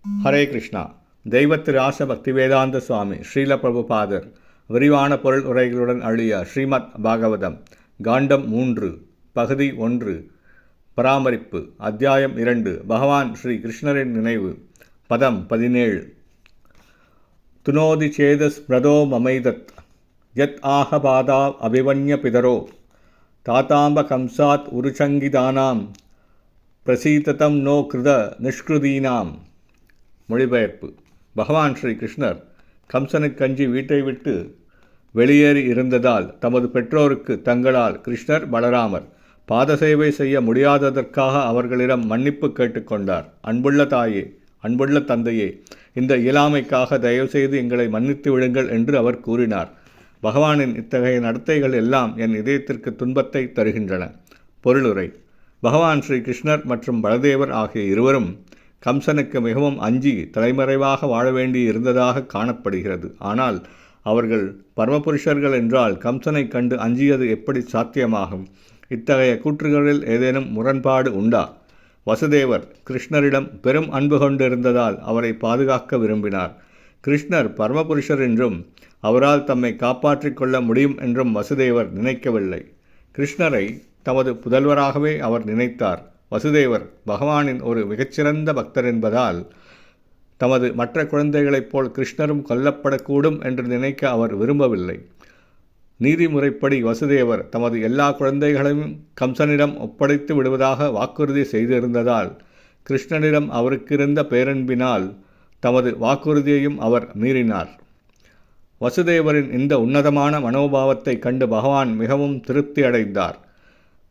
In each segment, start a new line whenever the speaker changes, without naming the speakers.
ஹரே கிருஷ்ணா. தெய்வத்திரு ஆச பக்திவேதாந்த சுவாமி ஸ்ரீல பிரபுபாதர் விரிவான பொருள் உரைகளுடன் அழிய ஸ்ரீமத் பாகவதம் காண்டம் 3 பகுதி 1 பராமரிப்பு அத்தியாயம் 2 பகவான் ஸ்ரீ கிருஷ்ணரின் நினைவு பதம் 17 துனோதி சேதஸ் பிரதோ மமைதத் யத் ஆஹபாதா அபிவன்ய பிதரோ தாத்தாம்ப கம்சாத் உருச்சங்கிதானாம் பிரசீததம் நோ கிருத நிஷ்கிருதீனாம். மொழிபெயர்ப்பு. பகவான் ஸ்ரீ கிருஷ்ணர் கம்சனுக்கு அஞ்சி வீட்டை விட்டு வெளியேறி இருந்ததால் தமது பெற்றோருக்கு தங்களால் கிருஷ்ணர் பலராமர் பாதசேவை செய்ய முடியாததற்காக அவர்களிடம் மன்னிப்பு கேட்டுக்கொண்டார். அன்புள்ள தாயே, அன்புள்ள தந்தையே, இந்த இயலாமைக்காக தயவுசெய்து எங்களை மன்னித்து விடுங்கள் என்று அவர் கூறினார். பகவானின் இத்தகைய நடத்தைகள் எல்லாம் என் இதயத்திற்கு துன்பத்தை தருகின்றன. பொருளுரை. பகவான் ஸ்ரீ கிருஷ்ணர் மற்றும் பலதேவர் ஆகிய இருவரும் கம்சனுக்கு மிகவும் அஞ்சி தலைமறைவாக வாழ வேண்டி இருந்ததாக காணப்படுகிறது. ஆனால் அவர்கள் பரமபுருஷர்கள் என்றால் கம்சனை கண்டு அஞ்சியது எப்படி சாத்தியமாகும்? இத்தகைய கூற்றுகளில் ஏதேனும் முரண்பாடு உண்டா? வசுதேவர் கிருஷ்ணரிடம் பெரும் அன்பு கொண்டிருந்ததால் அவரை பாதுகாக்க விரும்பினார். கிருஷ்ணர் பரமபுருஷர் என்றும் அவரால் தம்மை காப்பாற்றிக் கொள்ள முடியும் என்றும் வசுதேவர் நினைக்கவில்லை. கிருஷ்ணரை தமது புதல்வராகவே அவர் நினைத்தார். வசுதேவர் பகவானின் ஒரு மிகச்சிறந்த பக்தர் என்பதால் தமது மற்ற குழந்தைகளைப் போல் கிருஷ்ணரும் கொல்லப்படக்கூடும் என்று நினைக்க அவர் விரும்பவில்லை. நீதிமுறைப்படி வசுதேவர் தமது எல்லா குழந்தைகளையும் கம்சனிடம் ஒப்படைத்து விடுவதாக வாக்குறுதி செய்திருந்ததால் கிருஷ்ணனிடம் அவருக்கு இருந்த பேரன்பினால் தமது வாக்குறுதியையும் அவர் மீறினார். வசுதேவரின் இந்த உன்னதமான மனோபாவத்தை கண்டு பகவான் மிகவும் திருப்தி அடைந்தார்.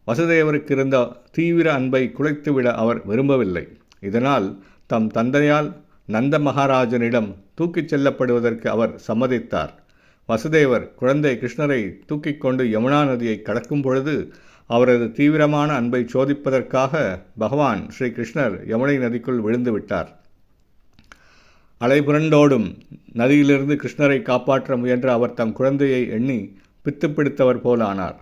வசுதேவருக்கு இருந்த தீவிர அன்பை குலைத்துவிட அவர் விரும்பவில்லை. இதனால் தம் தந்தையால் நந்த மகாராஜனிடம் தூக்கிச் செல்லப்படுவதற்கு அவர் சம்மதித்தார். வசுதேவர் குழந்தை கிருஷ்ணரை தூக்கிக் கொண்டு யமுனா நதியை கடக்கும் பொழுது அவரது தீவிரமான அன்பை சோதிப்பதற்காக பகவான் ஸ்ரீ கிருஷ்ணர் யமுனை நதிக்குள் விழுந்து விட்டார். அலைபுரண்டோடும் நதியிலிருந்து கிருஷ்ணரை காப்பாற்ற முயன்ற அவர் தம் குழந்தையை எண்ணி பித்து பிடித்தவர் போலானார்.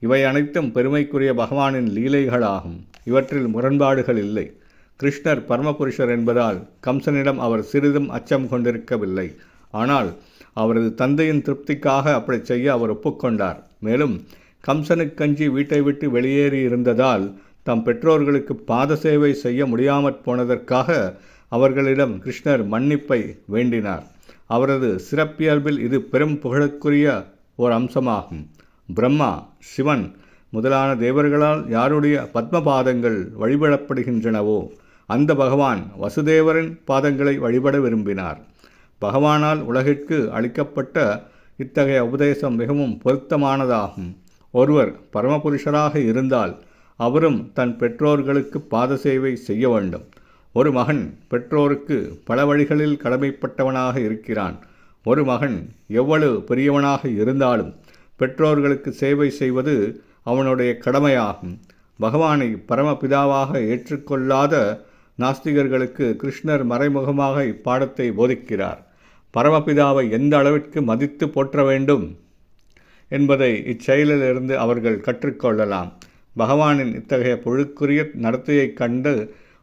இவை அனைத்தும் பெருமைக்குரிய பகவானின் லீலைகளாகும். இவற்றில் முரண்பாடுகள் இல்லை. கிருஷ்ணர் பரமபுருஷர் என்பதால் கம்சனிடம் அவர் சிறிதும் அச்சம் கொண்டிருக்கவில்லை. ஆனால் அவரது தந்தையின் திருப்திக்காக அப்படி செய்ய அவர் ஒப்புக்கொண்டார். மேலும் கம்சனுக்கஞ்சி வீட்டை விட்டு வெளியேறி இருந்ததால் தம் பெற்றோர்களுக்கு பாத சேவை செய்ய முடியாமற் போனதற்காக அவர்களிடம் கிருஷ்ணர் மன்னிப்பை வேண்டினார். அவரது சிறப்பியல்பில் இது பெரும் புகழுக்குரிய ஓர் அம்சமாகும். பிரம்மா, சிவன் முதலான தேவர்களால் யாருடைய பத்ம பாதங்கள் வழிபடப்படுகின்றனவோ அந்த பகவான் வசுதேவரின் பாதங்களை வழிபட விரும்பினார். பகவானால் உலகிற்கு அளிக்கப்பட்ட இத்தகைய உபதேசம் மிகவும் பொருத்தமானதாகும். ஒருவர் பரமபுருஷராக இருந்தால் அவரும் தன் பெற்றோர்களுக்கு பாத சேவை செய்ய வேண்டும். ஒரு மகன் பெற்றோருக்கு பல வழிகளில் கடமைப்பட்டவனாக இருக்கிறான். ஒரு மகன் எவ்வளவு பெரியவனாக இருந்தாலும் பெற்றோர்களுக்கு சேவை செய்வது அவனுடைய கடமையாகும். பகவானை பரமபிதாவாக ஏற்றுக்கொள்ளாத நாஸ்திகர்களுக்கு கிருஷ்ணர் மறைமுகமாக இப்பாடத்தை போதிக்கிறார். பரமபிதாவை எந்த அளவிற்கு மதித்து போற்ற வேண்டும் என்பதை இச்செயலிலிருந்து அவர்கள் கற்றுக்கொள்ளலாம். பகவானின் இத்தகைய புழுக்குரிய நடத்தையைக் கண்டு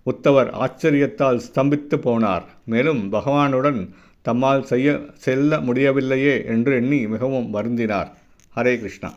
உத்தவர் ஆச்சரியத்தால் ஸ்தம்பித்து போனார். மேலும் பகவானுடன் தம்மால் செல்ல முடியவில்லையே என்று எண்ணி மிகவும் வருந்தினார். ஹரே கிருஷ்ணா.